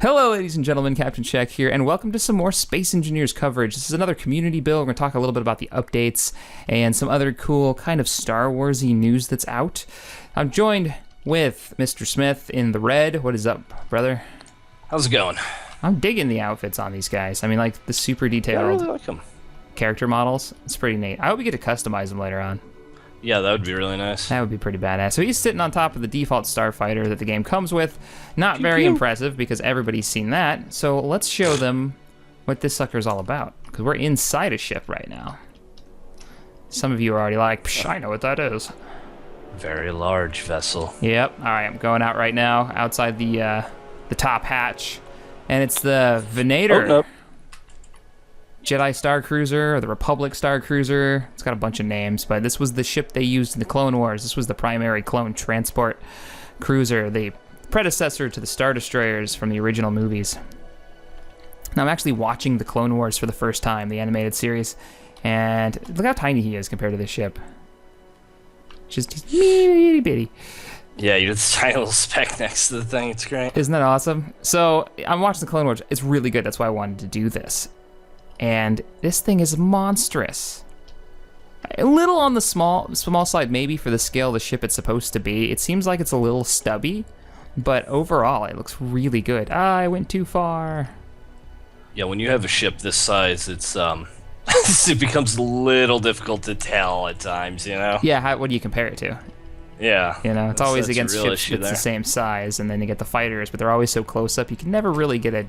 Hello, ladies and gentlemen, Captain Check here, and welcome to some more Space Engineers coverage. This is another community build. We're going to talk a little bit about the updates and some other cool kind of Star Wars-y news that's out. I'm joined with Mr. Smith in the red. What is up, brother? How's it going? I'm digging the outfits on these guys. I mean, like the super detailed I really like them. Character models. It's pretty neat. I hope we get to customize them later on. Yeah, that would be really nice. That would be pretty badass. So he's sitting on top of the default starfighter that the game comes with. Not very impressive because everybody's seen that. So let's show them what this sucker's all about. Because we're inside a ship right now. Some of you are already like, psh, I know what that is. Very large vessel. Yep. All right, I'm going out right now outside the top hatch. And it's the Venator. Oh, no. Jedi Star Cruiser or the Republic Star Cruiser. It's got a bunch of names, but this was the ship they used in the Clone Wars. This was the primary clone transport cruiser, the predecessor to the Star Destroyers from the original movies. Now I'm actually watching the Clone Wars for the first time, the animated series, and look how tiny he is compared to this ship. Just itty bitty. Yeah, you have this tiny little speck next to the thing. It's great. Isn't that awesome? So I'm watching the Clone Wars. It's really good. That's why I wanted to do this. And this thing is monstrous. A little on the small side maybe for the scale of the ship it's supposed to be. It seems like it's a little stubby, but overall it looks really good. Ah, I went too far. Yeah, when you have a ship this size, it's it becomes a little difficult to tell at times, you know? Yeah, what do you compare it to? Yeah. You know, it's always against a real ships issue that's there. the same size, and then you get the fighters, but they're always so close up, you can never really get an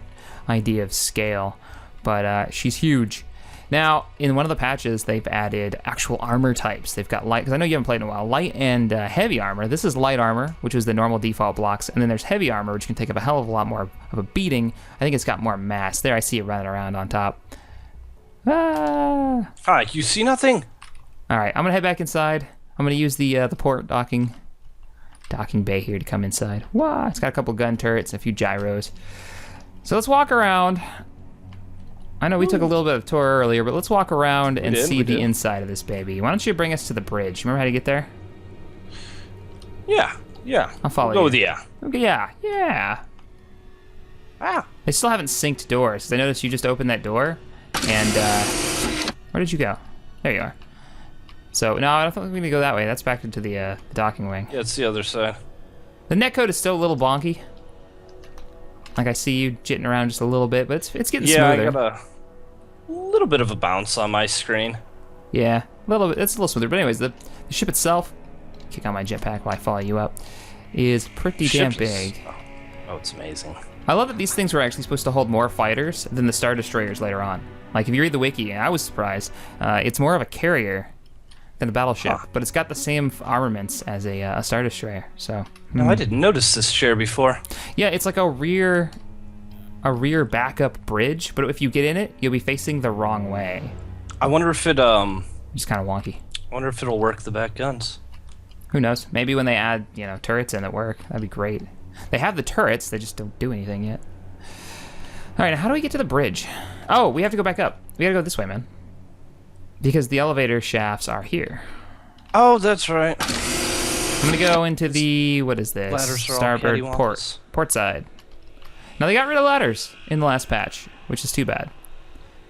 idea of scale. But she's huge. Now, in one of the patches, they've added actual armor types. They've got light, because I know you haven't played in a while, light and heavy armor. This is light armor, which is the normal default blocks, and then there's heavy armor, which can take up a hell of a lot more of a beating. I think it's got more mass. There, I see it running around on top. Ah! Hi, you see nothing? All right, I'm gonna head back inside. I'm gonna use the port docking bay here to come inside. Wow, it's got a couple gun turrets, and a few gyros. So let's walk around. I know we took a little bit of a tour earlier, but let's walk around and see the inside of this baby. Why don't you bring us to the bridge? Remember how to get there? Yeah. I'll follow you. Go with the yeah. Okay, yeah. Ah. They still haven't synced doors. I noticed you just opened that door, and where did you go? There you are. So, no, I don't think we're going to go that way. That's back into the docking wing. Yeah, it's the other side. The netcode is still a little bonky. Like, I see you jitting around just a little bit, but it's getting smoother. Yeah, I got a little bit of a bounce on my screen. Yeah, a little bit. It's a little smoother. But anyways, the ship itself, kick on my jetpack while I follow you up, is pretty damn big. Oh, it's amazing. I love that these things were actually supposed to hold more fighters than the Star Destroyers later on. Like, if you read the wiki, and I was surprised, it's more of a carrier than a battleship, but it's got the same armaments as a Star Destroyer. So. No, I didn't notice this chair before. Yeah, it's like a rear backup bridge, but if you get in it, you'll be facing the wrong way. I wonder if it Just kind of wonky. I wonder if it'll work the back guns. Who knows? Maybe when they add, turrets in that work, that'd be great. They have the turrets, they just don't do anything yet. All right, now how do we get to the bridge? Oh, we have to go back up. We gotta go this way, man. Because the elevator shafts are here. Oh, that's right. I'm gonna go into the, what is this? Ladders are all Starboard cattywampus. port side. Now they got rid of ladders in the last patch, which is too bad.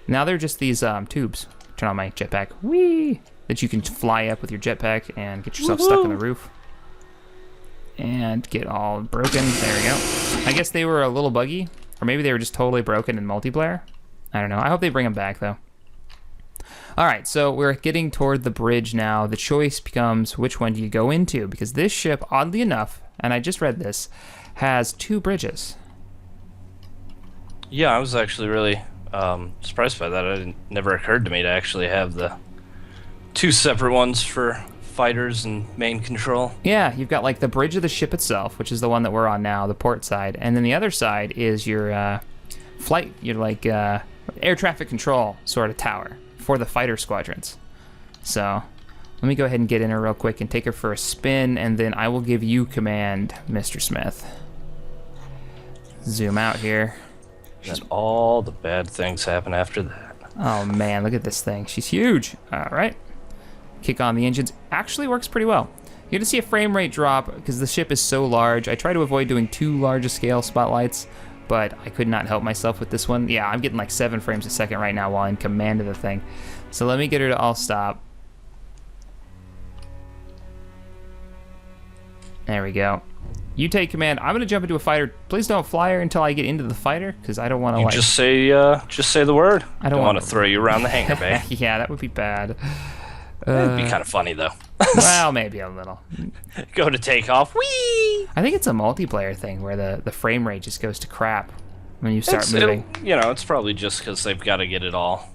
Now they're just these tubes. Turn on my jetpack. Whee! That you can fly up with your jetpack and get yourself stuck on the roof. And get all broken. There we go. I guess they were a little buggy, or maybe they were just totally broken in multiplayer. I don't know. I hope they bring them back though. All right, so we're getting toward the bridge now. The choice becomes which one do you go into, because this ship, oddly enough, and I just read this, has 2 bridges. Yeah, I was actually really surprised by that. It never occurred to me to actually have the 2 separate ones for fighters and main control. Yeah, you've got like the bridge of the ship itself, which is the one that we're on now, the port side, and then the other side is your flight, your like air traffic control sort of tower for the fighter squadrons. So let me go ahead and get in her real quick and take her for a spin, and then I will give you command, Mr. Smith. Zoom out here. And all the bad things happen after that. Oh man, look at this thing. She's huge. All right. Kick on the engines. Actually works pretty well. You're gonna see a frame rate drop because the ship is so large. I try to avoid doing too large a scale spotlights, but I could not help myself with this one. Yeah, I'm getting like 7 frames a second right now while in command of the thing. So let me get her to all stop. There we go. You take command. I'm gonna jump into a fighter. Please don't fly her until I get into the fighter, because I don't want to like. Just say the word. I don't want to throw you around the hangar bay. Yeah, that would be bad. It'd be kind of funny though. Well, maybe a little. Go to take off. Whee! I think it's a multiplayer thing where the frame rate just goes to crap when you start moving. It's probably just because they've got to get it all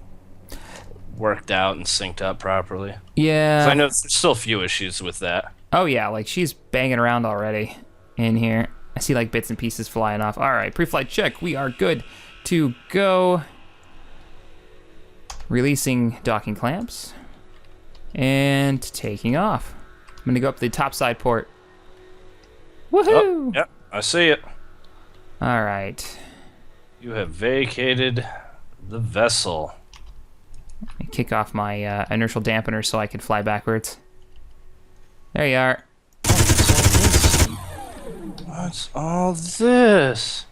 worked out and synced up properly. Yeah. So I know there's still a few issues with that. Oh yeah, like she's banging around already in here. I see like bits and pieces flying off. All right, pre-flight check. We are good to go. Releasing docking clamps and taking off. I'm gonna go up the top side port. Woohoo! Oh, yep, I see it. All right. You have vacated the vessel. Let me kick off my inertial dampener so I can fly backwards. There you are. What's all this?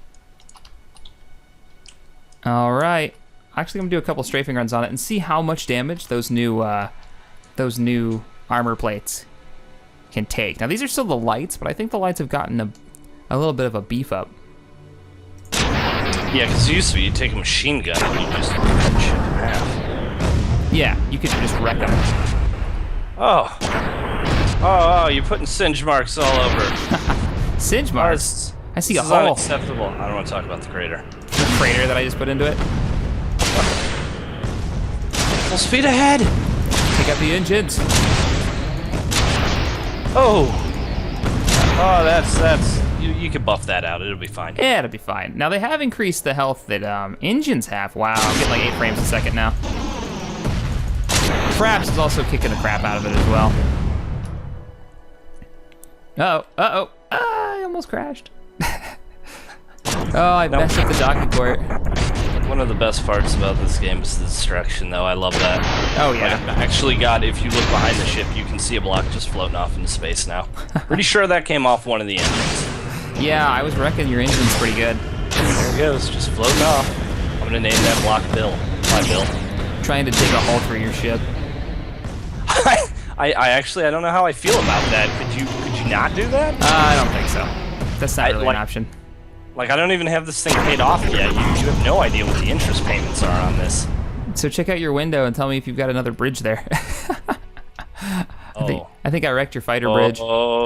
All right. Actually, I'm gonna do a couple strafing runs on it and see how much damage those new armor plates can take. Now these are still the lights, but I think the lights have gotten a little bit of a beef up. Yeah, because used to be you'd take a machine gun and you just shit in half. Yeah, you could just wreck them. Oh, you're putting singe marks all over. Singe marks? I see a This is hole. unacceptable. I don't want to talk about the crater. The crater that I just put into it. Full speed ahead! Take out the engines. Oh, that's you can buff that out. It'll be fine. Yeah, it'll be fine. Now they have increased the health that engines have. Wow, I'm getting like 8 frames a second now. Fraps is also kicking the crap out of it as well. Uh-oh. I almost crashed. I messed up the docking port. One of the best parts about this game is the destruction, though. I love that. Oh, yeah. Like, actually, God, if you look behind the ship, you can see a block just floating off into space now. Pretty sure that came off one of the engines. Yeah, I was wrecking your engine's pretty good. There it goes, just floating off. I'm gonna name that block Bill. Hi, Bill. Trying to dig a hole through your ship. I actually, I don't know how I feel about that. Could you not do that? I don't think so. That's not really an option. Like, I don't even have this thing paid off yet. You have no idea what the interest payments are on this. So check out your window and tell me if you've got another bridge there. I think I wrecked your fighter bridge. Oh,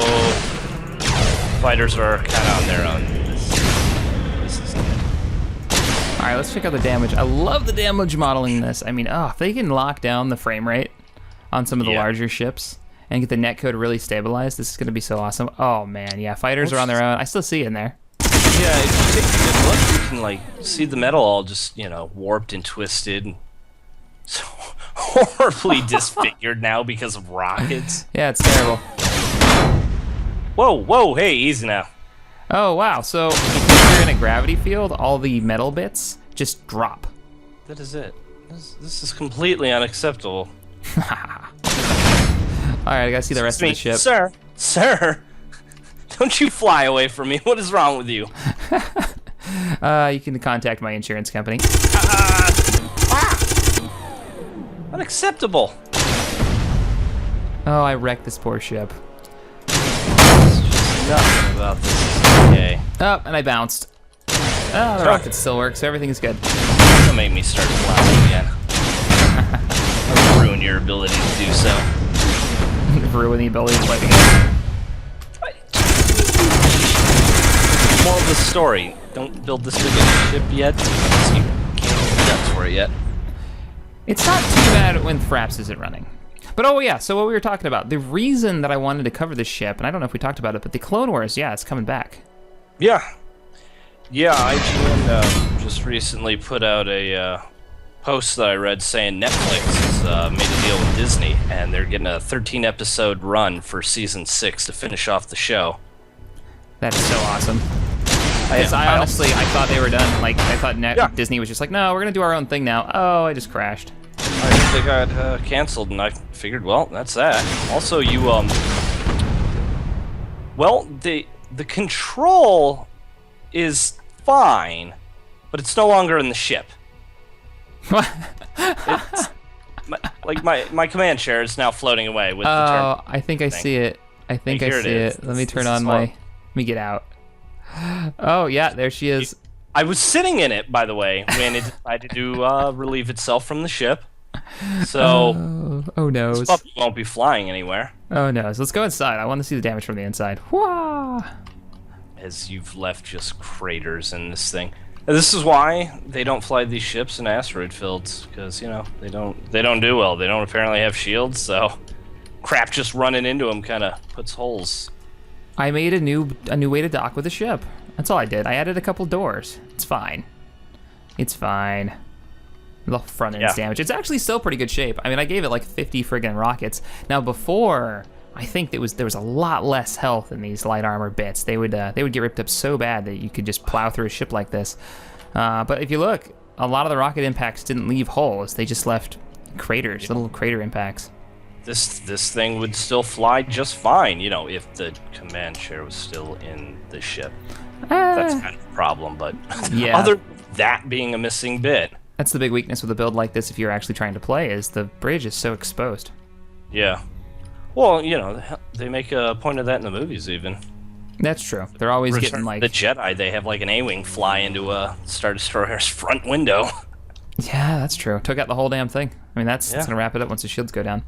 fighters are kind of on their own. This is good. All right, let's check out the damage. I love the damage modeling this. I mean, if they can lock down the frame rate on some of the larger ships and get the netcode really stabilized, this is going to be so awesome. Oh, man, yeah, fighters are on their own. I still see it in there. Yeah, if you take a good look, you can, like, see the metal all just, warped and twisted. And so horribly disfigured now because of rockets. Yeah, it's terrible. Whoa, hey, easy now. Oh, wow, so if you're in a gravity field, all the metal bits just drop. That is it. This is completely unacceptable. All right, I gotta see the rest of the ship. Sir, don't you fly away from me. What is wrong with you? You can contact my insurance company. Unacceptable. Oh, I wrecked this poor ship. Nothing about this is okay. Oh, and I bounced. Oh, the rocket still works, so everything is good. Don't make me start flying again. I'll ruin your ability to do so. Ruin the ability to play the game. Moral of the story: don't build this big of a ship yet. Because you can't get nuts for it yet. It's not too bad when Fraps isn't running. But oh yeah, so what we were talking about, the reason that I wanted to cover this ship, and I don't know if we talked about it, but the Clone Wars, yeah, it's coming back. Yeah, IGN just recently put out a post that I read saying Netflix has made a deal with Disney, and they're getting a 13-episode run for season 6 to finish off the show. That is so awesome. I honestly thought they were done. Like, I thought Disney was just like, no, we're gonna do our own thing now. Oh, I just crashed. They got canceled, and I figured, well, that's that. Also, well, the control is fine, but it's no longer in the ship. What? It's, my command chair is now floating away with the Oh, term. I think I see it. I think I Here it see is. it. Let me This turn is on slow. Let me get out. Oh, yeah, there she is. I was sitting in it, by the way, when it decided to relieve itself from the ship. So Oh this noes. puppy won't be flying anywhere, Oh noes. Let's go inside. I want to see the damage from the inside. Wah! as you've left just craters in this thing. And this is why they don't fly these ships in asteroid fields, because you know they don't do well. They don't apparently have shields, so crap just running into them kind of puts holes. I made a new way to dock with the ship. That's all I did. I added a couple doors. It's fine. It's fine. The front end's damage. It's actually still pretty good shape. I mean, I gave it like 50 friggin' rockets. Now before, I think there was a lot less health in these light armor bits. They would get ripped up so bad that you could just plow through a ship like this. But if you look, a lot of the rocket impacts didn't leave holes. They just left craters, little crater impacts. This thing would still fly just fine, you know, if the command chair was still in the ship. That's kind of a problem, but Yeah. other than that being a missing bit. That's the big weakness with a build like this if you're actually trying to play, is the bridge is so exposed. Yeah. Well, you know, they make a point of that in the movies even. That's true. They're always Return getting like... the Jedi, they have like an A-Wing fly into a Star Destroyer's front window. Yeah, that's true. Took out the whole damn thing. I mean, that's going to wrap it up once the shields go down.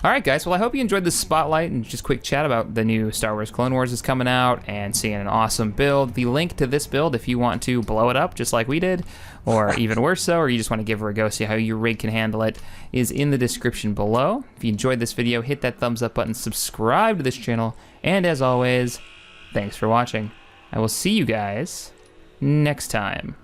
All right, guys. Well, I hope you enjoyed this spotlight and just quick chat about the new Star Wars Clone Wars is coming out and seeing an awesome build. The link to this build, if you want to blow it up just like we did, or even worse so, or you just want to give her a go, see how your rig can handle it, is in the description below. If you enjoyed this video, hit that thumbs up button, subscribe to this channel, and as always, thanks for watching. I will see you guys next time.